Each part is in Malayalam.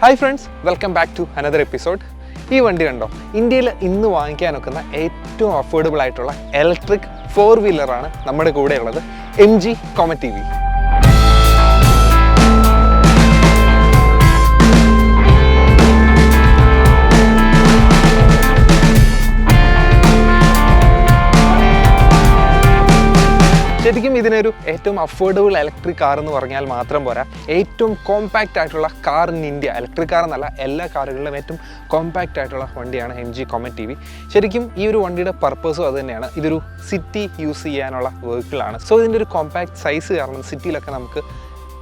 Hi friends, welcome back to another episode. ഈ വണ്ടി കണ്ടോ, ഇന്ത്യയിൽ ഇന്ന് വാങ്ങിക്കാൻ ഒക്കുന്ന ഏറ്റവും അഫോർഡബിൾ ആയിട്ടുള്ള ഇലക്ട്രിക് 4-വീലറാണ് നമ്മുടെ കൂടെയുള്ളത്, MG Comet EV. ശരിക്കും ഇതിനൊരു ഏറ്റവും അഫോർഡബിൾ ഇലക്ട്രിക് കാർ എന്ന് പറഞ്ഞാൽ മാത്രം പോരാ, ഏറ്റവും കോമ്പാക്റ്റ് ആയിട്ടുള്ള car in India. Electric car എന്നല്ല, എല്ലാ കാറുകളിലും ഏറ്റവും കോമ്പാക്റ്റ് ആയിട്ടുള്ള വണ്ടിയാണ് MG Comet EV. ശരിക്കും ഈ ഒരു വണ്ടിയുടെ പർപ്പസും അത് തന്നെയാണ്. ഇതൊരു സിറ്റി യൂസ് ചെയ്യാനുള്ള വെഹിക്കിളാണ്. സോ ഇതിൻ്റെ ഒരു കോമ്പാക്റ്റ് സൈസ് കാരണം സിറ്റിയിലൊക്കെ നമുക്ക്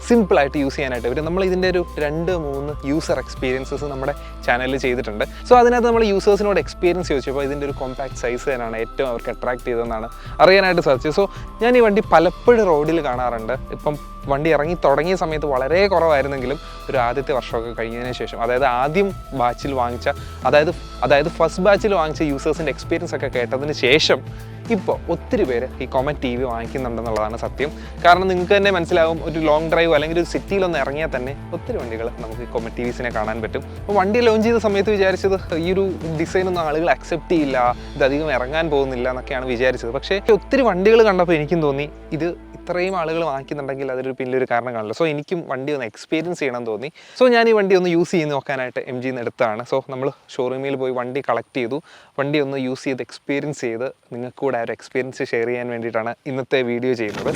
സിമ്പിളായിട്ട് യൂസ് ചെയ്യാനായിട്ട് വരും. നമ്മൾ ഇതിൻ്റെ ഒരു 2-3 യൂസർ എക്സ്പീരിയൻസസ് നമ്മുടെ ചാനലിൽ ചെയ്തിട്ടുണ്ട്. സോ അതിനകത്ത് നമ്മൾ യൂസേഴ്സിനോട് എക്സ്പീരിയൻസ് ചോദിച്ചപ്പോൾ ഇതിൻ്റെ ഒരു കോമ്പാക്റ്റ് സൈസ് തന്നെയാണ് ഏറ്റവും അവർക്ക് അട്രാക്ട് ചെയ്തതെന്നാണ് അറിയാനായിട്ട് സാധിച്ചത്. സോ ഞാൻ ഈ വണ്ടി പലപ്പോഴും റോഡിൽ കാണാറുണ്ട്. ഇപ്പം വണ്ടി ഇറങ്ങി തുടങ്ങിയ സമയത്ത് വളരെ കുറവായിരുന്നെങ്കിലും ഒരു ആദ്യത്തെ വർഷമൊക്കെ കഴിഞ്ഞതിന് ശേഷം, അതായത് ആദ്യം ബാച്ചിൽ വാങ്ങിച്ച അതായത് ഫസ്റ്റ് ബാച്ചിൽ വാങ്ങിച്ച യൂസേഴ്സിൻ്റെ എക്സ്പീരിയൻസ് ഒക്കെ കേട്ടതിന് ശേഷം ഇപ്പോൾ ഒത്തിരി പേര് ഈ Comet EV വാങ്ങിക്കുന്നുണ്ടെന്നുള്ളതാണ് സത്യം. കാരണം നിങ്ങൾക്ക് തന്നെ മനസ്സിലാവും, ഒരു ലോങ് ഡ്രൈവ് അല്ലെങ്കിൽ ഒരു സിറ്റിയിലൊന്ന് ഇറങ്ങിയാൽ തന്നെ ഒത്തിരി വണ്ടികൾ നമുക്ക് ഈ Comet EVസിനെ കാണാൻ പറ്റും. അപ്പോൾ വണ്ടി ലോഞ്ച് ചെയ്ത സമയത്ത് വിചാരിച്ചത് ഈ ഒരു ഡിസൈനൊന്നും ആളുകൾ അക്സെപ്റ്റ് ചെയ്യില്ല, ഇതധികം ഇറങ്ങാൻ പോകുന്നില്ല എന്നൊക്കെയാണ് വിചാരിച്ചത്. പക്ഷേ ഒത്തിരി വണ്ടികൾ കണ്ടപ്പോൾ എനിക്കും തോന്നി ഇത് ഇത്രയും ആളുകൾ വാങ്ങിക്കുന്നുണ്ടെങ്കിൽ അതൊരു പിന്നൊരു കാരണം കാണില്ല. സോ എനിക്കും വണ്ടി ഒന്ന് എക്സ്പീരിയൻസ് ചെയ്യണം തോന്നി. സോ ഞാൻ ഈ വണ്ടി ഒന്ന് യൂസ് ചെയ്ത് നോക്കാനായിട്ട് MGന്ന് എടുത്തതാണ്. സോ നമ്മൾ ഷോറൂമിൽ പോയി വണ്ടി കളക്ട് ചെയ്തു, വണ്ടി ഒന്ന് യൂസ് ചെയ്ത് എക്സ്പീരിയൻസ് ചെയ്ത് നിങ്ങൾക്ക് കൂടെ ആ ഒരു എക്സ്പീരിയൻസ് ഷെയർ ചെയ്യാൻ വേണ്ടിയിട്ടാണ് ഇന്നത്തെ വീഡിയോ ചെയ്യുന്നത്.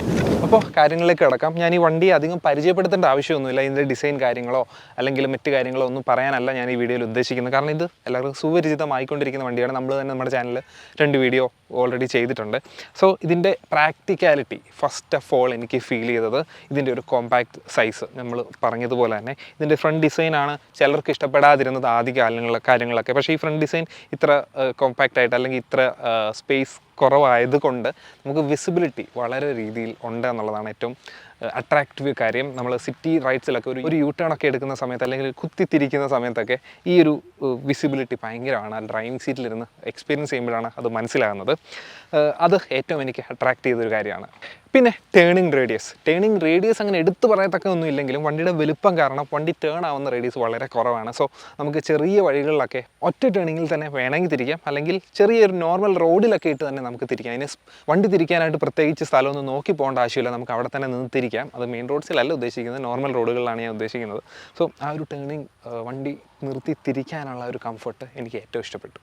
അപ്പോൾ കാര്യങ്ങളിലേക്ക് കിടക്കാം. ഞാൻ ഈ വണ്ടി അധികം പരിചയപ്പെടുത്തേണ്ട ആവശ്യമൊന്നുമില്ല. ഇതിൻ്റെ ഡിസൈൻ കാര്യങ്ങളോ അല്ലെങ്കിൽ മറ്റ് കാര്യങ്ങളോ ഒന്നും പറയാനല്ല ഞാൻ ഈ വീഡിയോയിൽ ഉദ്ദേശിക്കുന്നത്. കാരണം ഇത് എല്ലാവർക്കും സുപരിചിതമായിക്കൊണ്ടിരിക്കുന്ന വണ്ടിയാണ്. നമ്മൾ തന്നെ നമ്മുടെ ചാനലിൽ 2 വീഡിയോ ഓൾറെഡി ചെയ്തിട്ടുണ്ട്. സോ ഇതിൻ്റെ പ്രാക്ടിക്കാലിറ്റി ഫസ്റ്റ് ഓഫ് ഓൾ എനിക്ക് ഫീൽ ചെയ്തത് ഇതിൻ്റെ ഒരു കോമ്പാക്റ്റ് സൈസ്. നമ്മൾ പറഞ്ഞതുപോലെ തന്നെ ഇതിൻ്റെ ഫ്രണ്ട് ഡിസൈനാണ് ചിലർക്ക് ഇഷ്ടപ്പെടാതിരുന്നത് ആദ്യ കാര്യങ്ങളൊക്കെ. പക്ഷേ ഈ ഫ്രണ്ട് ഡിസൈൻ ഇത്ര കോമ്പാക്റ്റ് ആയിട്ട് അല്ലെങ്കിൽ ഇത്ര സ്പേസ് കുറവായതുകൊണ്ട് നമുക്ക് വിസിബിലിറ്റി വളരെ രീതിയിൽ ഉണ്ട് എന്നുള്ളതാണ് ഏറ്റവും അട്രാക്റ്റീവ് കാര്യം. നമ്മൾ സിറ്റി റൈഡ്സിലൊക്കെ ഒരു യൂ ടേൺ ഒക്കെ എടുക്കുന്ന സമയത്ത് അല്ലെങ്കിൽ കുത്തിത്തിരിക്കുന്ന സമയത്തൊക്കെ ഈ ഒരു വിസിബിലിറ്റി ഭയങ്കരമാണ്. ആ ഡ്രൈവിംഗ് സീറ്റിലിരുന്ന് എക്സ്പീരിയൻസ് ചെയ്യുമ്പോഴാണ് അത് മനസ്സിലാകുന്നത്. അത് ഏറ്റവും എനിക്ക് അട്രാക്റ്റ് ചെയ്തൊരു കാര്യമാണ്. പിന്നെ ടേണിംഗ് റേഡിയസ് അങ്ങനെ എടുത്തു പറയത്തക്ക ഒന്നും ഇല്ലെങ്കിലും വണ്ടിയുടെ വലുപ്പം കാരണം വണ്ടി ടേൺ ആവുന്ന റേഡിയസ് വളരെ കുറവാണ്. സോ നമുക്ക് ചെറിയ വഴികളിലൊക്കെ ഒറ്റ ടേണിങ്ങിൽ തന്നെ വേണമെങ്കിൽ തിരിക്കാം, അല്ലെങ്കിൽ ചെറിയൊരു നോർമൽ റോഡിലൊക്കെ ഇട്ട് തന്നെ നമുക്ക് തിരിക്കാം. അതിന് വണ്ടി തിരിക്കാനായിട്ട് പ്രത്യേകിച്ച് സ്ഥലമൊന്നും നോക്കി പോകേണ്ട ആവശ്യമില്ല, നമുക്ക് അവിടെ തന്നെ നിന്ന് തിരിക്കാം. അത് മെയിൻ റോഡ്സിലല്ല ഉദ്ദേശിക്കുന്നത്, നോർമൽ റോഡുകളിലാണ് ഞാൻ ഉദ്ദേശിക്കുന്നത്. സോ ആ ഒരു ടേണിങ് വണ്ടി നിർത്തി തിരിക്കാനുള്ള ഒരു കംഫർട്ട് എനിക്ക് ഏറ്റവും ഇഷ്ടപ്പെട്ടു.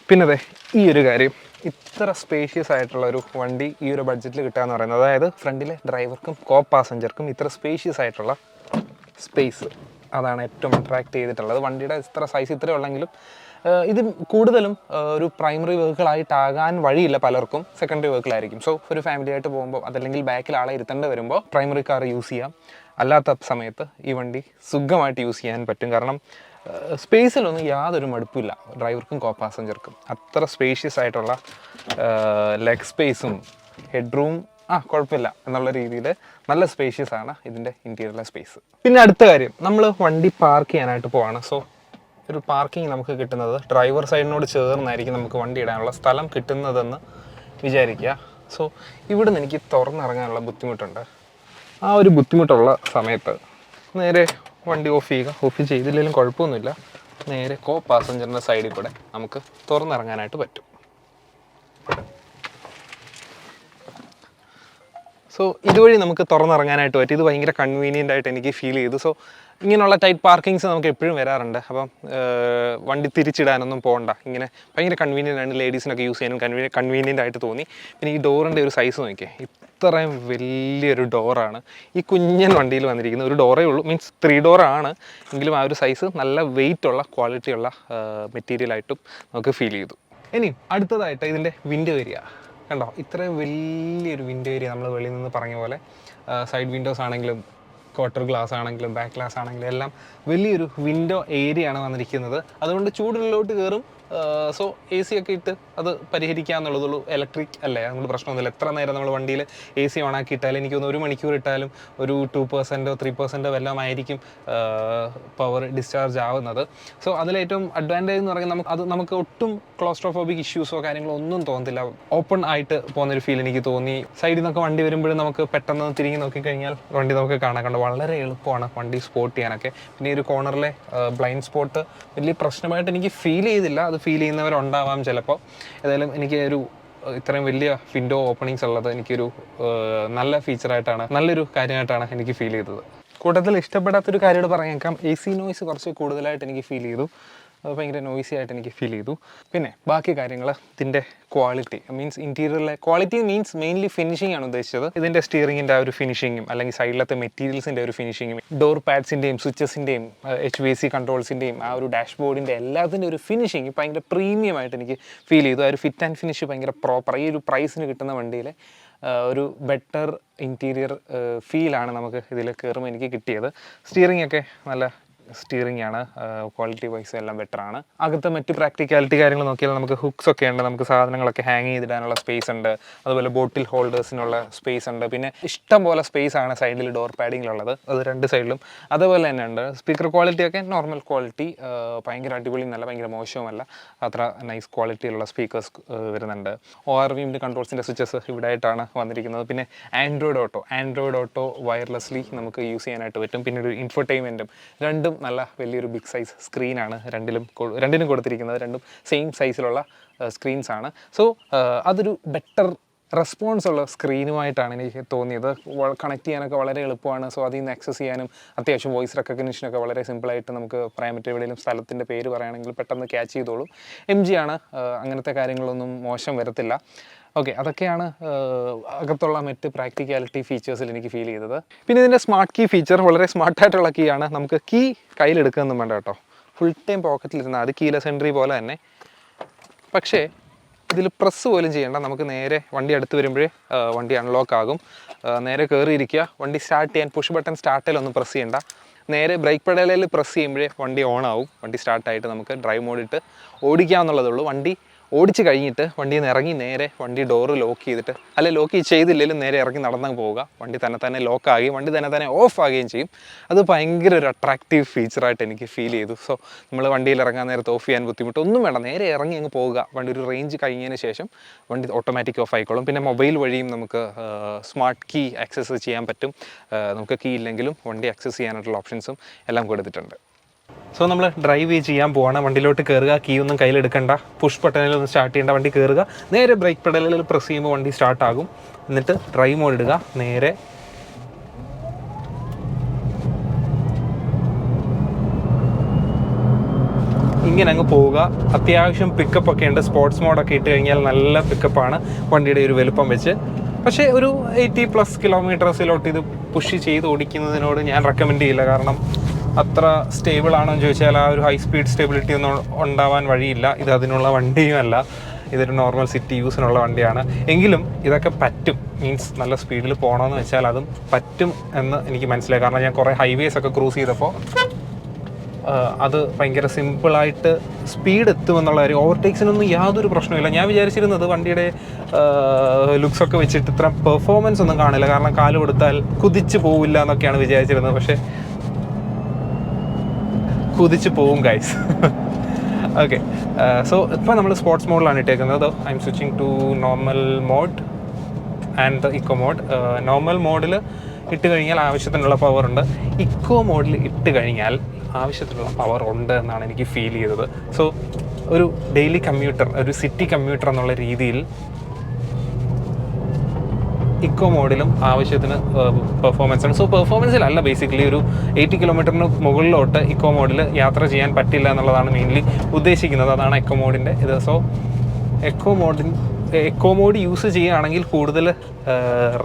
പിന്നെ അതെ, ഈ ഒരു കാര്യം, ഇത്ര സ്പേഷ്യസ് ആയിട്ടുള്ള ഒരു വണ്ടി ഈ ഒരു ബഡ്ജറ്റിൽ കിട്ടുക എന്ന് പറയുന്നത്, അതായത് ഫ്രണ്ടിലെ ഡ്രൈവർക്കും കോ പാസഞ്ചർക്കും ഇത്ര സ്പേഷ്യസ് ആയിട്ടുള്ള സ്പേസ്, അതാണ് ഏറ്റവും അട്രാക്ട് ചെയ്തിട്ടുള്ളത്. വണ്ടിയുടെ ഇത്ര സൈസ് ഇത്രയേ ഉള്ളെങ്കിലും ഇത് കൂടുതലും ഒരു പ്രൈമറി വെഹിക്കിളായിട്ടാകാൻ വഴിയില്ല, പലർക്കും സെക്കൻഡറി വെഹിക്കിളായിരിക്കും. സോ ഒരു ഫാമിലി ആയിട്ട് പോകുമ്പോൾ അതല്ലെങ്കിൽ ബാക്കിൽ ആളെ ഇരുത്തേണ്ടി വരുമ്പോൾ പ്രൈമറി കാർ യൂസ് ചെയ്യാം. അല്ലാത്ത സമയത്ത് ഈ വണ്ടി സുഖമായിട്ട് യൂസ് ചെയ്യാൻ പറ്റും. കാരണം സ്പേസിലൊന്നും യാതൊരു മടുപ്പില്ല ഡ്രൈവർക്കും കോ പാസഞ്ചർക്കും. അത്ര സ്പേഷ്യസ് ആയിട്ടുള്ള ലെഗ് സ്പേസും ഹെഡ് റൂം കുഴപ്പമില്ല എന്നുള്ള രീതിയിൽ നല്ല സ്പേഷ്യസ് ആണ് ഇതിൻ്റെ ഇൻറ്റീരിയറിലെ സ്പേസ്. പിന്നെ അടുത്ത കാര്യം, നമ്മൾ വണ്ടി പാർക്ക് ചെയ്യാനായിട്ട് പോവാണ്. സോ ഒരു പാർക്കിംഗ് നമുക്ക് കിട്ടുന്നത് ഡ്രൈവർ സൈഡിനോട് ചേർന്നായിരിക്കും നമുക്ക് വണ്ടി ഇടാനുള്ള സ്ഥലം കിട്ടുന്നതെന്ന് വിചാരിക്കുക. സോ ഇവിടെ നിന്ന് എനിക്ക് തുറന്നിറങ്ങാനുള്ള ബുദ്ധിമുട്ടുണ്ട്. ആ ഒരു ബുദ്ധിമുട്ടുള്ള സമയത്ത് നേരെ വണ്ടി ഓഫ് ചെയ്തില്ലെങ്കിലും കുഴപ്പമൊന്നുമില്ല, നേരെ കോ പാസഞ്ചറിൻ്റെ സൈഡിൽ കൂടെ നമുക്ക് തുറന്നിറങ്ങാനായിട്ട് പറ്റും. സോ ഇതുവഴി നമുക്ക് തുറന്നിറങ്ങാനായിട്ട് പറ്റും. ഇത് ഭയങ്കര കൺവീനിയൻ്റ് ആയിട്ട് എനിക്ക് ഫീൽ ചെയ്തു. സോ ഇങ്ങനെയുള്ള ടൈറ്റ് പാർക്കിങ്സ് നമുക്ക് എപ്പോഴും വരാറുണ്ട്. അപ്പം വണ്ടി തിരിച്ചിടാനൊന്നും പോകണ്ട, ഇങ്ങനെ ഭയങ്കര കൺവീനിയൻ്റ് ആണ്. ലേഡീസിനൊക്കെ യൂസ് ചെയ്യാനും കൺവീനിയൻ്റ് ആയിട്ട് തോന്നി. പിന്നെ ഈ ഡോറിൻ്റെ ഒരു സൈസ് നോക്കിയേ, ഇത്രയും വലിയൊരു ഡോറാണ് ഈ കുഞ്ഞൻ വണ്ടിയിൽ വന്നിരിക്കുന്നത്. ഒരു ഡോറേ ഉള്ളൂ, മീൻസ് 3 ഡോറാണ് എങ്കിലും ആ ഒരു സൈസ് നല്ല വെയിറ്റുള്ള ക്വാളിറ്റിയുള്ള മെറ്റീരിയലായിട്ടും നമുക്ക് ഫീൽ ചെയ്തു. ഇനിയും അടുത്തതായിട്ട് ഇതിൻ്റെ വിൻഡോ ഏരിയ കണ്ടോ, ഇത്രയും വലിയൊരു വിൻഡോ ഏരിയ. നമ്മൾ വെളിയിൽ നിന്ന് പറഞ്ഞ പോലെ സൈഡ് വിൻഡോസ് ആണെങ്കിലും ക്വാർട്ടർ ഗ്ലാസ് ആണെങ്കിലും ബാക്ക് ഗ്ലാസ് ആണെങ്കിലും എല്ലാം വലിയൊരു വിൻഡോ ഏരിയ ആണ് വന്നിരിക്കുന്നത്. അതുകൊണ്ട് ചൂടുള്ളിലോട്ട് കയറും. സോ AC ഒക്കെ ഇട്ട് അത് പരിഹരിക്കാമെന്നുള്ളതുള്ളൂ. ഇലക്ട്രിക് അല്ലേ, അതുകൊണ്ട് പ്രശ്നമൊന്നുമില്ല. എത്ര നേരം നമ്മൾ വണ്ടിയിൽ AC ഓണാക്കി ഇട്ടാലും, എനിക്കൊന്ന് 1 മണിക്കൂർ ഇട്ടാലും ഒരു 2%, 3% എല്ലാം ആയിരിക്കും പവർ ഡിസ്ചാർജ് ആവുന്നത്. സോ അതിലേറ്റവും അഡ്വാൻറ്റേജ് എന്ന് പറയുന്നത് നമുക്ക് ഒട്ടും ക്ലോസ്ട്രോഫോബിക് ഇഷ്യൂസോ കാര്യങ്ങളോ ഒന്നും തോന്നത്തില്ല. ഓപ്പൺ ആയിട്ട് പോകുന്നൊരു ഫീൽ എനിക്ക് തോന്നി. സൈഡിൽ നിന്നൊക്കെ വണ്ടി വരുമ്പോഴും നമുക്ക് പെട്ടെന്ന് തിരിഞ്ഞ് നോക്കിക്കഴിഞ്ഞാൽ വണ്ടി നമുക്ക് കാണാൻ കണ്ടു വളരെ എളുപ്പമാണ് വണ്ടി സ്പോട്ട് ചെയ്യാനൊക്കെ. പിന്നെ ഒരു കോർണറിലെ ബ്ലൈൻഡ് സ്പോട്ട് വലിയ പ്രശ്നമായിട്ട് എനിക്ക് ഫീൽ ചെയ്തില്ല. അത് ഫീൽ ചെയ്യുന്നവരുണ്ടാവാം ചിലപ്പോൾ. ഏതായാലും എനിക്ക് ഒരു ഇത്രയും വലിയ വിൻഡോ ഓപ്പണിങ്സ് ഉള്ളത് എനിക്കൊരു നല്ല ഫീച്ചറായിട്ടാണ്, നല്ലൊരു കാര്യമായിട്ടാണ് എനിക്ക് ഫീൽ ചെയ്തത്. കൂട്ടത്തിൽ ഇഷ്ടപ്പെടാത്തൊരു കാര്യമായിട്ട് പറഞ്ഞേക്കാം, AC നോയ്സ് കുറച്ച് കൂടുതലായിട്ട് എനിക്ക് ഫീൽ ചെയ്തു. ഭയങ്കര നോയ്സി ആയിട്ട് എനിക്ക് ഫീൽ ചെയ്തു. പിന്നെ ബാക്കി കാര്യങ്ങൾ, ഇതിൻ്റെ ക്വാളിറ്റി മീൻസ് ഇൻറ്റീരിയറിലെ ക്വാളിറ്റി മീൻസ് മെയിൻലി ഫിനിഷിംഗ് ആണ് ഉദ്ദേശിച്ചത്. ഇതിൻ്റെ സ്റ്റിയറിങ്ങിൻ്റെ ആ ഒരു ഫിനിഷിങ്ങും അല്ലെങ്കിൽ സൈഡിലത്തെ മെറ്റീരിയൽസിൻ്റെ ഒരു ഫിനിഷിങ്ങും ഡോർ പാഡ്സിൻ്റെയും സ്വിച്ചസിൻ്റെയും HVAC കൺട്രോൾസിൻ്റെയും ആ ഒരു ഡാഷ്ബോർഡിൻ്റെ എല്ലാത്തിൻ്റെ ഒരു ഫിനിഷിങ് ഭയങ്കര പ്രീമിയമായിട്ട് എനിക്ക് ഫീൽ ചെയ്തു. ആ ഒരു ഫിറ്റ് ആൻഡ് ഫിനിഷ് ഭയങ്കര പ്രോപ്പർ. ഈ ഒരു പ്രൈസിന് കിട്ടുന്ന വണ്ടിയിലെ ഒരു ബെറ്റർ ഇൻറ്റീരിയർ ഫീലാണ് നമുക്ക് ഇതിൽ കയറുമ്പോൾ എനിക്ക് കിട്ടിയത്. സ്റ്റിയറിംഗ് ഒക്കെ നല്ല സ്റ്റിയറിംഗ് ആണ്, ക്വാളിറ്റി വൈസ് എല്ലാം ബെറ്ററാണ്. അകത്ത് മറ്റ് പ്രാക്ടിക്കാലിറ്റി കാര്യങ്ങൾ നോക്കിയാൽ നമുക്ക് ഹുക്സ് ഒക്കെ ഉണ്ട്, നമുക്ക് സാധനങ്ങളൊക്കെ ഹാങ് ചെയ്തിടാനുള്ള സ്പേസ് ഉണ്ട്, അതുപോലെ ബോട്ടിൽ ഹോൾഡേഴ്സിനുള്ള സ്പേസ് ഉണ്ട്. പിന്നെ ഇഷ്ടം പോലെ സ്പേസ് ആണ് സൈഡിൽ ഡോർ പാഡിങ്ങിലുള്ളത്, അത് രണ്ട് സൈഡിലും. അതുപോലെ തന്നെ ഉണ്ട് സ്പീക്കർ ക്വാളിറ്റിയൊക്കെ നോർമൽ ക്വാളിറ്റി, ഭയങ്കര അടിപൊളി നല്ല ഭയങ്കര മോശവുമല്ല, അത്ര നൈസ് ക്വാളിറ്റിയിലുള്ള സ്പീക്കേഴ്സ് വരുന്നുണ്ട്. ORVയുടെ കൺട്രോൾസിൻ്റെ സ്വിച്ചസ് ഇവിടെ ആയിട്ടാണ് വന്നിരിക്കുന്നത്. പിന്നെ ആൻഡ്രോയിഡ് ഓട്ടോ വയർലെസ്ലി നമുക്ക് യൂസ് ചെയ്യാനായിട്ട് പറ്റും. പിന്നെ ഒരു ഇൻഫോർടൈൻമെൻറ്റും, രണ്ടും നല്ല വലിയൊരു ബിഗ് സൈസ് സ്ക്രീനാണ് രണ്ടിനും കൊടുത്തിരിക്കുന്നത്. രണ്ടും സെയിം സൈസിലുള്ള സ്ക്രീൻസ് ആണ്. സോ അതൊരു ബെറ്റർ റെസ്പോൺസ് ഉള്ള സ്ക്രീനുമായിട്ടാണ് എനിക്ക് തോന്നിയത്. കണക്ട് ചെയ്യാനൊക്കെ വളരെ എളുപ്പമാണ്. സോ അതിൽ നിന്ന് ആക്സസ് ചെയ്യാനും അത്യാവശ്യം വോയിസ് റെക്കഗ്നിഷനൊക്കെ വളരെ സിമ്പിളായിട്ട് നമുക്ക് പറയാൻ പറ്റും. എവിടെയെങ്കിലും സ്ഥലത്തിൻ്റെ പേര് പറയുകയാണെങ്കിൽ പെട്ടെന്ന് ക്യാച്ച് ചെയ്തോളൂ. MG ആണ്, അങ്ങനത്തെ കാര്യങ്ങളൊന്നും മോശം വരത്തില്ല. ഓക്കെ, അതൊക്കെയാണ് അകത്തുള്ള മറ്റ് പ്രാക്ടിക്കാലിറ്റി ഫീച്ചേഴ്സിൽ എനിക്ക് ഫീൽ ചെയ്തത്. പിന്നെ ഇതിൻ്റെ സ്മാർട്ട് കീ ഫീച്ചർ വളരെ സ്മാർട്ടായിട്ടുള്ള കീ ആണ്. നമുക്ക് കീ കയ്യിലെടുക്കുകയൊന്നും വേണ്ട കേട്ടോ, ഫുൾ ടൈം പോക്കറ്റിലിരുന്നാൽ അത് കീലെസ് എൻട്രി പോലെ തന്നെ. പക്ഷേ ഇതിൽ പ്രസ് പോലും ചെയ്യേണ്ട, നമുക്ക് നേരെ വണ്ടി അടുത്ത് വരുമ്പോഴേ വണ്ടി അൺലോക്ക് ആകും. നേരെ കയറിയിരിക്കുക, വണ്ടി സ്റ്റാർട്ട് ചെയ്യാൻ പുഷ് ബട്ടൺ സ്റ്റാർട്ടിലൊന്നും പ്രസ് ചെയ്യേണ്ട, നേരെ ബ്രേക്ക് പെഡലിൽ പ്രസ് ചെയ്യുമ്പോഴേ വണ്ടി ഓൺ ആവും. വണ്ടി സ്റ്റാർട്ടായിട്ട് നമുക്ക് ഡ്രൈവ് മോഡിട്ട് ഓടിക്കാമെന്നുള്ളതേ ഉള്ളൂ. വണ്ടി ഓടിച്ച് കഴിഞ്ഞിട്ട് വണ്ടിയിൽ നിന്ന് ഇറങ്ങി നേരെ വണ്ടി ഡോറ് ലോക്ക് ചെയ്തിട്ട്, അല്ലെ ലോക്ക് ചെയ്തില്ലെങ്കിലും നേരെ ഇറങ്ങി നടന്നു പോവുക. വണ്ടി തന്നെ ലോക്കാകുകയും വണ്ടി തന്നെ ഓഫ് ആകുകയും ചെയ്യും. അത് ഭയങ്കര ഒരു അട്രാക്റ്റീവ് ഫീച്ചറായിട്ട് എനിക്ക് ഫീൽ ചെയ്തു. സോ നമ്മൾ വണ്ടിയിൽ ഇറങ്ങാൻ നേരത്ത് ഓഫ് ചെയ്യാൻ ബുദ്ധിമുട്ടൊന്നും വേണ്ട, നേരെ ഇറങ്ങി അങ്ങ് പോവുക. വണ്ടി ഒരു റേഞ്ച് കഴിഞ്ഞതിന് ശേഷം വണ്ടി ഓട്ടോമാറ്റിക് ഓഫ് ആയിക്കോളും. പിന്നെ മൊബൈൽ വഴിയും നമുക്ക് സ്മാർട്ട് കീ ആക്സസ് ചെയ്യാൻ പറ്റും. നമുക്ക് കീ ഇല്ലെങ്കിലും വണ്ടി ആക്സസ് ചെയ്യാനായിട്ടുള്ള ഓപ്ഷൻസും എല്ലാം കൊടുത്തിട്ടുണ്ട്. സോ നമ്മൾ ഡ്രൈവ് ചെയ്യാൻ പോവാണ്. വണ്ടിയിലോട്ട് കയറുക, കീ ഒന്നും കയ്യിലെടുക്കണ്ട, പുഷ് ബട്ടണിലൊന്നും സ്റ്റാർട്ട് ചെയ്യേണ്ട, വണ്ടി കയറുക, നേരെ ബ്രേക്ക് പെഡലിൽ പ്രസ് ചെയ്യുമ്പോൾ വണ്ടി സ്റ്റാർട്ടാകും. എന്നിട്ട് ഡ്രൈവ് മോഡ് ഇടുക, നേരെ ഇങ്ങനെ അങ്ങ് പോവുക. അത്യാവശ്യം പിക്കപ്പ് ഒക്കെ ഉണ്ട്, സ്പോർട്സ് മോഡൊക്കെ ഇട്ട് കഴിഞ്ഞാൽ നല്ല പിക്കപ്പാണ് വണ്ടിയുടെ ഒരു വലുപ്പം വെച്ച്. പക്ഷേ ഒരു 80+ കിലോമീറ്റേഴ്സിലോട്ട് ഇത് പുഷ് ചെയ്ത് ഓടിക്കുന്നതിനോട് ഞാൻ റെക്കമെൻഡ് ചെയ്യില്ല. കാരണം അത്ര സ്റ്റേബിൾ ആണോ എന്ന് ചോദിച്ചാൽ ആ ഒരു ഹൈ സ്പീഡ് സ്റ്റെബിലിറ്റി ഒന്നും ഉണ്ടാവാൻ വഴിയില്ല. ഇത് അതിനുള്ള വണ്ടിയുമല്ല, ഇതൊരു നോർമൽ സിറ്റി യൂസിനുള്ള വണ്ടിയാണ്. എങ്കിലും ഇതൊക്കെ പറ്റും, മീൻസ് നല്ല സ്പീഡിൽ പോകണമെന്ന് വെച്ചാൽ അതും പറ്റും എന്ന് എനിക്ക് മനസ്സിലായി. കാരണം ഞാൻ കുറേ ഹൈവേസ് ഒക്കെ ക്രൂസ് ചെയ്തപ്പോൾ അത് ഭയങ്കര സിമ്പിളായിട്ട് സ്പീഡ് എത്തുമെന്നുള്ള കാര്യം, ഓവർടേക്സിനൊന്നും യാതൊരു പ്രശ്നമില്ല. ഞാൻ വിചാരിച്ചിരുന്നത് വണ്ടിയുടെ ലുക്സൊക്കെ വെച്ചിട്ട് ഇത്ര പെർഫോമൻസ് ഒന്നും കാണില്ല, കാരണം കാല് കൊടുത്താൽ കുതിച്ച് പോവില്ല എന്നൊക്കെയാണ് വിചാരിച്ചിരുന്നത്. പക്ഷേ കുതിച്ച് പോവും ഗൈസ്. ഓക്കെ, സോ ഇപ്പോൾ നമ്മൾ സ്പോർട്സ് മോഡിലാണ് ഇട്ടേക്കുന്നത്. I'm switching to normal mode and the eco mode. Normal മോഡിൽ ഇട്ട് കഴിഞ്ഞാൽ ആവശ്യത്തിനുള്ള പവർ ഉണ്ട്. ഇക്കോ മോഡിൽ ഇട്ട് കഴിഞ്ഞാൽ ആവശ്യത്തിനുള്ള പവർ ഉണ്ട് എന്നാണ് എനിക്ക് ഫീൽ ചെയ്തത്. സോ ഒരു ഡെയിലി കമ്മ്യൂട്ടർ, ഒരു സിറ്റി കമ്മ്യൂട്ടർ എന്നുള്ള രീതിയിൽ ഇക്കോ മോഡിലും ആവശ്യത്തിന് പെർഫോമൻസ് ആണ്. സോ പെർഫോമൻസിലല്ല, ബേസിക്കലി ഒരു 80 കിലോമീറ്ററിന് മുകളിലോട്ട് ഇക്കോ മോഡിൽ യാത്ര ചെയ്യാൻ പറ്റില്ല എന്നുള്ളതാണ് മെയിൻലി ഉദ്ദേശിക്കുന്നത്. അതാണ് എക്കോ മോഡിൻ്റെ ഇത്. സോ എക്കോ മോഡ് യൂസ് ചെയ്യുകയാണെങ്കിൽ കൂടുതൽ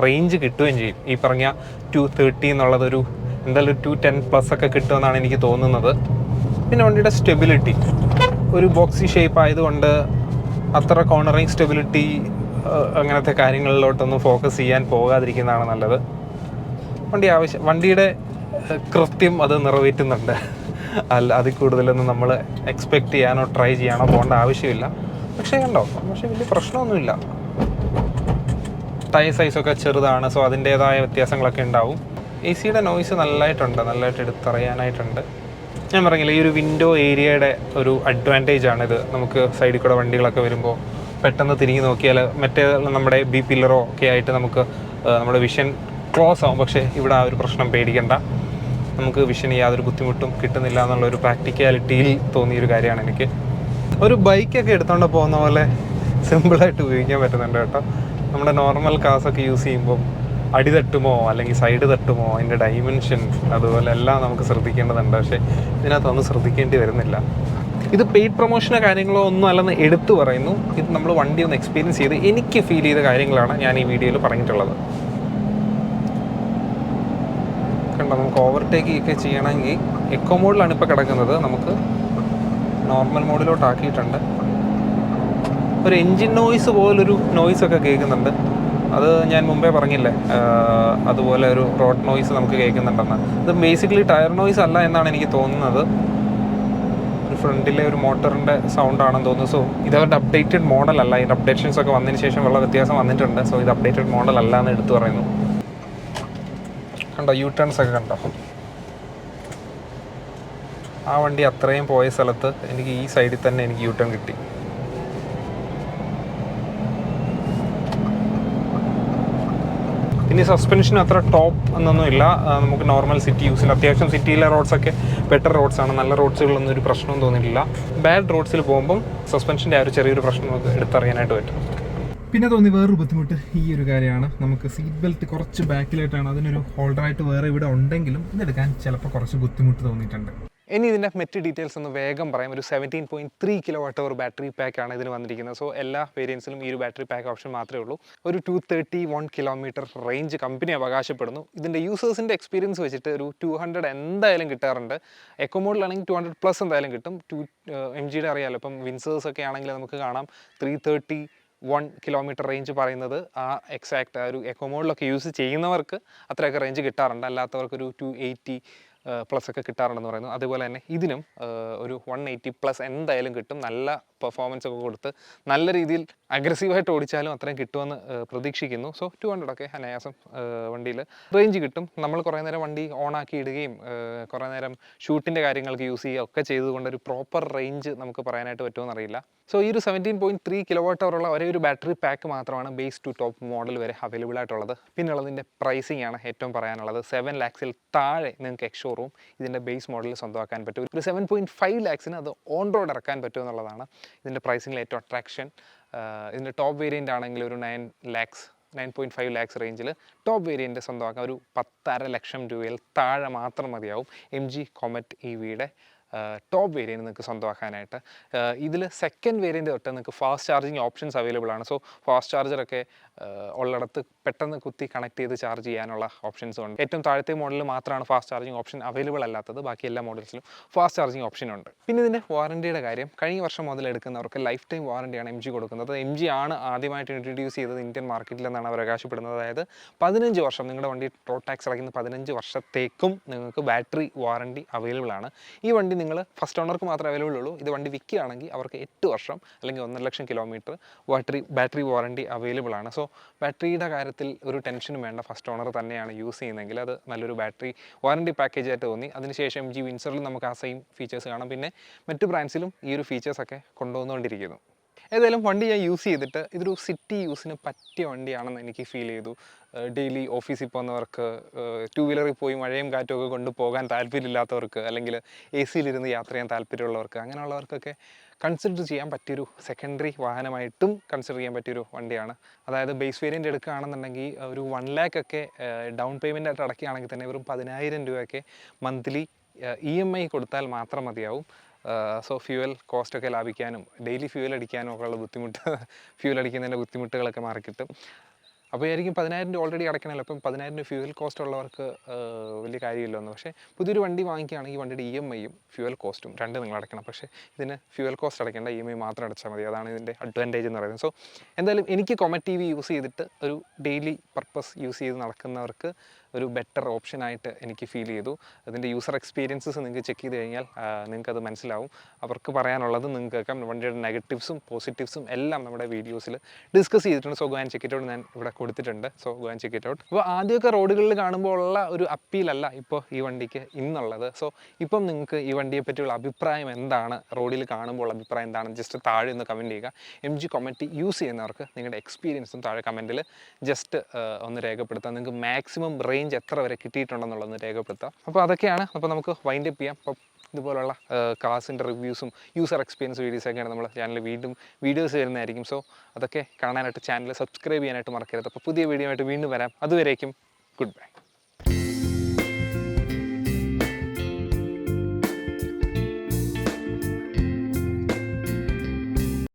റേഞ്ച് കിട്ടുകയും ചെയ്യും. ഈ പറഞ്ഞ 230 എന്നുള്ളതൊരു എന്തായാലും 210+ ഒക്കെ കിട്ടുമെന്നാണ് എനിക്ക് തോന്നുന്നത്. പിന്നെ വണ്ടിയുടെ സ്റ്റെബിലിറ്റി ഒരു ബോക്സി ഷേപ്പ് ആയതുകൊണ്ട് അത്ര കോർണറിങ് സ്റ്റെബിലിറ്റി അങ്ങനത്തെ കാര്യങ്ങളിലോട്ടൊന്നും ഫോക്കസ് ചെയ്യാൻ പോകാതിരിക്കുന്നതാണ് നല്ലത്. വണ്ടിയുടെ കൃത്യം അത് നിറവേറ്റുന്നുണ്ട്. അതിൽ കൂടുതലൊന്നും നമ്മൾ എക്സ്പെക്റ്റ് ചെയ്യാനോ ട്രൈ ചെയ്യാനോ പോകേണ്ട ആവശ്യമില്ല. പക്ഷേ വലിയ പ്രശ്നമൊന്നുമില്ല. ടയർ സൈസൊക്കെ ചെറുതാണ്, സോ അതിൻ്റേതായ വ്യത്യാസങ്ങളൊക്കെ ഉണ്ടാവും. AC-യുടെ നോയ്സ് നല്ലതായിട്ട് എടുത്തറിയാനായിട്ടുണ്ട്. ഞാൻ പറഞ്ഞില്ല, ഈ ഒരു വിൻഡോ ഏരിയയുടെ ഒരു അഡ്വാൻറ്റേജാണിത്. നമുക്ക് സൈഡിൽ കൂടെ വണ്ടികളൊക്കെ വരുമ്പോൾ പെട്ടെന്ന് തിരിഞ്ഞ് നോക്കിയാൽ മറ്റേ നമ്മുടെ പില്ലറോ ഒക്കെ ആയിട്ട് നമുക്ക് നമ്മുടെ വിഷൻ ക്ലോസ് ആവും. പക്ഷേ ഇവിടെ ആ ഒരു പ്രശ്നം പേടിക്കണ്ട. നമുക്ക് വിഷന് യാതൊരു ബുദ്ധിമുട്ടും കിട്ടുന്നില്ല എന്നുള്ളൊരു പ്രാക്ടിക്കാലിറ്റിയിൽ തോന്നിയൊരു കാര്യമാണ് എനിക്ക്. ഒരു ബൈക്കൊക്കെ എടുത്തുകൊണ്ട് പോകുന്ന പോലെ സിമ്പിളായിട്ട് ഉപയോഗിക്കാൻ പറ്റുന്നുണ്ട് കേട്ടോ. നമ്മുടെ നോർമൽ കാസൊക്കെ യൂസ് ചെയ്യുമ്പോൾ അടി തട്ടുമോ അല്ലെങ്കിൽ സൈഡ് തട്ടുമോ, അതിൻ്റെ ഡൈമെൻഷൻസ് അതുപോലെ എല്ലാം നമുക്ക് ശ്രദ്ധിക്കേണ്ടതുണ്ട്. പക്ഷേ ഇതിനകത്തൊന്നും ശ്രദ്ധിക്കേണ്ടി വരുന്നില്ല. ഇത് പെയ്ഡ് പ്രൊമോഷനോ കാര്യങ്ങളോ ഒന്നും അല്ലെന്ന് എടുത്തു പറയുന്നു. ഇത് നമ്മൾ വണ്ടി ഒന്ന് എക്സ്പീരിയൻസ് ചെയ്ത് എനിക്ക് ഫീൽ ചെയ്ത കാര്യങ്ങളാണ് ഞാൻ ഈ വീഡിയോയിൽ പറഞ്ഞിട്ടുള്ളത്. കണ്ടോ, നമുക്ക് ഓവർടേക്ക് ഒക്കെ ചെയ്യണമെങ്കിൽ എക്കോ മോഡിലാണ് ഇപ്പോൾ കിടക്കുന്നത്. നമുക്ക് നോർമൽ മോഡിലോട്ട് ആക്കിയിട്ടുണ്ട്. ഒരു എൻജിൻ നോയ്സ് പോലൊരു നോയ്സൊക്കെ കേൾക്കുന്നുണ്ട്. അത് ഞാൻ മുമ്പേ പറഞ്ഞില്ലേ, അതുപോലെ ഒരു റോഡ് നോയ്സ് നമുക്ക് കേൾക്കുന്നുണ്ടെന്ന്. ഇത് ബേസിക്കലി ടയർ നോയ്സ് അല്ല എന്നാണ് എനിക്ക് തോന്നുന്നത്. ഒരു ഫ്രണ്ടിലെ ഒരു മോട്ടറിൻ്റെ സൗണ്ട് ആണെന്ന് തോന്നുന്നു. സോ ഇത് അവരുടെ അപ്ഡേറ്റഡ് മോഡലല്ല. ഇതിൻ്റെ അപ്ഡേഷൻസ് ഒക്കെ വന്നതിന് ശേഷം ഉള്ള വ്യത്യാസം വന്നിട്ടുണ്ട്. സോ ഇത് അപ്ഡേറ്റഡ് മോഡൽ അല്ല എന്ന് എടുത്തു പറയുന്നു. കണ്ടോ, യു ടേൺസ് ഒക്കെ കണ്ടോ. ആ വണ്ടി അത്രയും പോയ സ്ഥലത്ത് എനിക്ക് ഈ സൈഡിൽ തന്നെ എനിക്ക് യു ടേൺ കിട്ടി. ഇനി സസ്പെൻഷൻ അത്ര ടോപ്പ് എന്നൊന്നുമില്ല. നമുക്ക് നോർമൽ സിറ്റി യൂസിൽ അത്യാവശ്യം സിറ്റിയിലെ റോഡ്സൊക്കെ ബെറ്റർ റോഡ്സാണ്. നല്ല റോഡ്സുകളൊന്നും ഒരു പ്രശ്നവും തോന്നിയിട്ടില്ല. ബാഡ് റോഡ്സിൽ പോകുമ്പം സസ്പെൻഷൻ്റെ ആ ഒരു ചെറിയൊരു പ്രശ്നം നമുക്ക് എടുത്തറിയാനായിട്ട് പറ്റും. പിന്നെ തോന്നി വേറൊരു ബുദ്ധിമുട്ട് ഈ ഒരു കാര്യമാണ്. നമുക്ക് സീറ്റ് ബെൽറ്റ് കുറച്ച് ബാക്കിലായിട്ടാണ്. അതിനൊരു ഹോൾഡറായിട്ട് വേറെ ഇവിടെ ഉണ്ടെങ്കിലും ഇതെടുക്കാൻ ചിലപ്പോൾ കുറച്ച് ബുദ്ധിമുട്ട് തോന്നിയിട്ടുണ്ട്. ഇനി ഇതിൻ്റെ മറ്റ് ഡീറ്റെയിൽസ് ഒന്ന് വേഗം പറയാം. ഒരു 17.3 kWh ബാറ്ററി പാക്കാണ് ഇതിന് വന്നിരിക്കുന്നത്. സോ എല്ലാ വേരിയൻസിലും ഈ ഒരു ബാറ്ററി പാക്ക് ഓപ്ഷൻ മാത്രമേ ഉള്ളൂ. ഒരു 231 km റേഞ്ച് കമ്പനി അവകാശപ്പെടുന്നു. ഇതിൻ്റെ യൂസേഴ്സിൻ്റെ എക്സ്പീരിയൻസ് വെച്ചിട്ട് ഒരു 200 എന്തായാലും കിട്ടാറുണ്ട്. എക്കോ മോഡിലാണെങ്കിൽ 200+ എന്തായാലും കിട്ടും. MGയുടെ അറിയാമല്ലോ, ഇപ്പം വിൻസേഴ്സ് ഒക്കെ ആണെങ്കിൽ നമുക്ക് കാണാം 331 km റേഞ്ച് പറയുന്നത്. ആ എക്സാക്റ്റ് ആ ഒരു എക്കോ മോഡിലൊക്കെ യൂസ് ചെയ്യുന്നവർക്ക് അത്രയൊക്കെ റേഞ്ച് കിട്ടാറുണ്ട്. അല്ലാത്തവർക്ക് ഒരു 280+ ഒക്കെ കിട്ടാറുണ്ടെന്ന് പറയുന്നു. അതുപോലെ തന്നെ ഇതിനും ഒരു 180+ എന്തായാലും കിട്ടും. നല്ല പെർഫോമൻസ് ഒക്കെ കൊടുത്ത് നല്ല രീതിയിൽ അഗ്രസീവായിട്ട് ഓടിച്ചാലും അത്രയും കിട്ടുമെന്ന് പ്രതീക്ഷിക്കുന്നു. സോ 200 ഒക്കെ അനായാസം വണ്ടിയിൽ റേഞ്ച് കിട്ടും. നമ്മൾ കുറേ നേരം വണ്ടി ഓണാക്കി ഇടുകയും കുറേ നേരം ഷൂട്ടിൻ്റെ കാര്യങ്ങൾക്ക് യൂസ് ചെയ്യുക ഒക്കെ ചെയ്തുകൊണ്ട് ഒരു പ്രോപ്പർ റേഞ്ച് നമുക്ക് പറയാനായിട്ട് പറ്റുമെന്ന് അറിയില്ല. സോ ഈ ഒരു 17.3 kWh ഉള്ള ഒരേ ഒരു ബാറ്ററി പാക്ക് മാത്രമാണ് ബേസ് ടു ടോപ്പ് മോഡൽ വരെ അവൈലബിൾ ആയിട്ടുള്ളത്. പിന്നുള്ളതിൻ്റെ പ്രൈസിംഗ് ആണ് ഏറ്റവും പറയാനുള്ളത്. 7 lakhs താഴെ നിങ്ങൾക്ക് എക്സ്ഷോറൂം ഇതിൻ്റെ ബേസ് മോഡൽ സ്വന്തമാക്കാൻ പറ്റും. ഒരു 7.5 lakhs അത് ഓൺ റോഡ് ഇറക്കാൻ പറ്റും എന്നുള്ളതാണ് ഇതിൻ്റെ പ്രൈസിങ്ങിൽ ഏറ്റവും അട്രാക്ഷൻ. ഇതിൻ്റെ ടോപ്പ് വേരിയൻ്റ് ആണെങ്കിൽ ഒരു 9.5 lakhs റേഞ്ചിൽ ടോപ്പ് വേരിയൻ്റ് സ്വന്തമാക്കാൻ ഒരു 10.5 ലക്ഷം രൂപയിൽ താഴെ മാത്രം മതിയാവും MG കോമറ്റ് EVയുടെ ടോപ്പ് വേരിയൻറ്റ് നിങ്ങൾക്ക് സ്വന്തമാക്കാനായിട്ട്. ഇതിൽ സെക്കൻഡ് വേരിയൻറ്റ് തൊട്ട് നിങ്ങൾക്ക് ഫാസ്റ്റ് ചാർജിങ് ഓപ്ഷൻസ് അവൈലബിൾ ആണ്. സോ ഫാസ്റ്റ് ചാർജറൊക്കെ ഉള്ളിടത്ത് പെട്ടെന്ന് കുത്തി കണക്ട് ചെയ്ത് ചാർജ് ചെയ്യാനുള്ള ഓപ്ഷൻസും ഉണ്ട്. ഏറ്റവും താഴത്തെ മോഡലിൽ മാത്രമാണ് ഫാസ്റ്റ് ചാർജിങ് ഓപ്ഷൻ അവൈലബിൾ അല്ലാത്തത്. ബാക്കി എല്ലാ മോഡൽസിലും ഫാസ്റ്റ് ചാർജിങ് ഓപ്ഷൻ ഉണ്ട്. പിന്നെ ഇതിൻ്റെ വാറണ്ടിയുടെ കാര്യം, കഴിഞ്ഞ വർഷം മുതൽ എടുക്കുന്നവർക്ക് ലൈഫ് ടൈം വാറണ്ടിയാണ് MG കൊടുക്കുന്നത്. MG ആണ് ആദ്യമായിട്ട് ഇൻട്രൊഡ്യൂസ് ചെയ്തത് ഇന്ത്യൻ മാർക്കറ്റിൽ എന്നാണ് അവകാശപ്പെടുന്നത്. അതായത് 15 വർഷം നിങ്ങളുടെ വണ്ടി ടോൾ ടാക്സ് അടയ്ക്കുന്ന 15 വർഷത്തേക്കും നിങ്ങൾക്ക് ബാറ്ററി വാറണ്ടി അവൈലബിൾ ആണ്. ഈ വണ്ടി നിങ്ങൾ ഫസ്റ്റ് ഓണർക്ക് മാത്രമേ അവൈലബിൾ ഉള്ളൂ. ഇത് വണ്ടി വിൽക്കുകയാണെങ്കിൽ അവർക്ക് 8 വർഷം അല്ലെങ്കിൽ 1.5 ലക്ഷം കിലോമീറ്റർ ബാറ്ററി വാറണ്ടി അവൈലബിൾ ആണ്. സോ ബാറ്ററിയുടെ കാര്യത്തിൽ ഒരു ടെൻഷനും വേണ്ട. ഫസ്റ്റ് ഓണർ തന്നെയാണ് യൂസ് ചെയ്യുന്നതെങ്കിൽ അത് നല്ലൊരു ബാറ്ററി വാറണ്ടി പാക്കേജ് ആയിട്ട് തോന്നി. അതിനുശേഷം MG വിൻസറിൽ നമുക്ക് ആ സെയിം ഫീച്ചേഴ്സ് കാണാം. പിന്നെ മറ്റ് ബ്രാൻഡ്സിലും ഈ ഒരു ഫീച്ചേഴ്സൊക്കെ കൊണ്ടുവന്നുകൊണ്ടിരിക്കുന്നു. ഏതായാലും വണ്ടി ഞാൻ യൂസ് ചെയ്തിട്ട് ഇതൊരു സിറ്റി യൂസിന് പറ്റിയ വണ്ടിയാണെന്ന് എനിക്ക് ഫീൽ ചെയ്തു. ഡെയിലി ഓഫീസിൽ പോകുന്നവർക്ക്, 2 വീലറിൽ പോയി മഴയും കാറ്റും ഒക്കെ കൊണ്ട് പോകാൻ താല്പര്യമില്ലാത്തവർക്ക്, അല്ലെങ്കിൽ AC-യിലിരുന്ന് യാത്ര ചെയ്യാൻ താല്പര്യമുള്ളവർക്ക്, അങ്ങനെയുള്ളവർക്കൊക്കെ കൺസിഡർ ചെയ്യാൻ പറ്റിയൊരു സെക്കൻഡറി വാഹനമായിട്ടും കൺസിഡർ ചെയ്യാൻ പറ്റിയൊരു വണ്ടിയാണ്. അതായത് ബേസ് വേരിയൻ്റ് എടുക്കുകയാണെന്നുണ്ടെങ്കിൽ ഒരു 1 lakh ഒക്കെ ഡൗൺ പേയ്മെൻ്റ് ആയിട്ട് അടയ്ക്കുകയാണെങ്കിൽ തന്നെ വെറും 10,000 രൂപയൊക്കെ മന്ത്ലി EMI കൊടുത്താൽ മാത്രം മതിയാവും. സോ ഫ്യൂവൽ കോസ്റ്റൊക്കെ ലാഭിക്കാനും ഡെയിലി ഫ്യൂവൽ അടിക്കാനും ഒക്കെ ഉള്ള ഫ്യൂവൽ അടിക്കുന്നതിൻ്റെ ബുദ്ധിമുട്ടുകളൊക്കെ മാറിക്കിട്ടും. അപ്പോൾ ആയിരിക്കും 10,000 രൂപ ഓൾറെഡി അടയ്ക്കണമല്ലോ, അപ്പം 10,000 രൂപ ഫ്യൂവൽ കോസ്റ്റ് ഉള്ളവർക്ക് വലിയ കാര്യമില്ലെന്ന്. പക്ഷേ പുതിയൊരു വണ്ടി വാങ്ങിക്കുകയാണെങ്കിൽ ഈ വണ്ടിയുടെ EMIയും ഫ്യൂവൽ കോസ്റ്റും രണ്ട് നിങ്ങൾ അടയ്ക്കണം. പക്ഷേ ഇതിന് ഫ്യൂവൽ കോസ്റ്റ് അടയ്ക്കേണ്ട, EMI മാത്രം അടച്ചാൽ മതി. അതാണ് ഇതിൻ്റെ അഡ്വാൻറ്റേജ് എന്ന് പറയുന്നത്. സോ എന്തായാലും എനിക്ക് കോമറ്റ് EV യൂസ് ചെയ്തിട്ട് ഒരു ഡെയിലി പർപ്പസ് യൂസ് ചെയ്ത് നടക്കുന്നവർക്ക് ഒരു ബെറ്റർ ഓപ്ഷനായിട്ട് എനിക്ക് ഫീൽ ചെയ്തു. അതിൻ്റെ യൂസർ എക്സ്പീരിയൻസസ് നിങ്ങൾക്ക് ചെക്ക് ചെയ്ത് കഴിഞ്ഞാൽ നിങ്ങൾക്കത് മനസ്സിലാവും. അവർക്ക് പറയാനുള്ളത് നിങ്ങൾക്ക് കേൾക്കാം. വണ്ടിയുടെ നെഗറ്റീവ്സും പോസിറ്റീവ്സും എല്ലാം നമ്മുടെ വീഡിയോസിൽ ഡിസ്കസ് ചെയ്തിട്ടുണ്ട്. So go and check it out ഞാൻ ഇവിടെ കൊടുത്തിട്ടുണ്ട്. So go and check it out. അപ്പോൾ ആദ്യമൊക്കെ റോഡുകളിൽ കാണുമ്പോൾ ഉള്ള ഒരു അപ്പീലല്ല ഇപ്പോൾ ഈ വണ്ടിക്ക് ഇന്നുള്ളത്. സോ ഇപ്പം നിങ്ങൾക്ക് ഈ വണ്ടിയെ പറ്റിയുള്ള അഭിപ്രായം എന്താണ്, റോഡിൽ കാണുമ്പോൾ അഭിപ്രായം എന്താണ്, ജസ്റ്റ് താഴെ ഒന്ന് കമൻറ്റ് ചെയ്യുക. MG കോമറ്റ് യൂസ് ചെയ്യുന്നവർക്ക് നിങ്ങളുടെ എക്സ്പീരിയൻസും താഴെ കമൻറ്റിൽ ജസ്റ്റ് ഒന്ന് രേഖപ്പെടുത്താം. നിങ്ങൾക്ക് മാക്സിമം റേഞ്ച് എത്ര വരെ കിട്ടിയിട്ടുണ്ടെന്നുള്ളതൊന്ന് രേഖപ്പെടുത്താം. അപ്പോൾ അതൊക്കെയാണ്. അപ്പോൾ നമുക്ക് വൈൻഡ് അപ്പ് ചെയ്യാം. അപ്പോൾ ഇതുപോലുള്ള കാസിൻ്റെ റിവ്യൂസും യൂസർ എക്സ്പീരിയൻസ് വീഡിയോസൊക്കെയാണ് നമ്മൾ ചാനലിൽ വീണ്ടും വീഡിയോസ് വരുന്നതായിരിക്കും. സോ അതൊക്കെ കാണാനായിട്ട് ചാനൽ സബ്സ്ക്രൈബ് ചെയ്യാനായിട്ട് മറക്കരുത്. അപ്പോൾ പുതിയ വീഡിയോ ആയിട്ട് വീണ്ടും വരാം. അതുവരേക്കും ഗുഡ് ബൈ.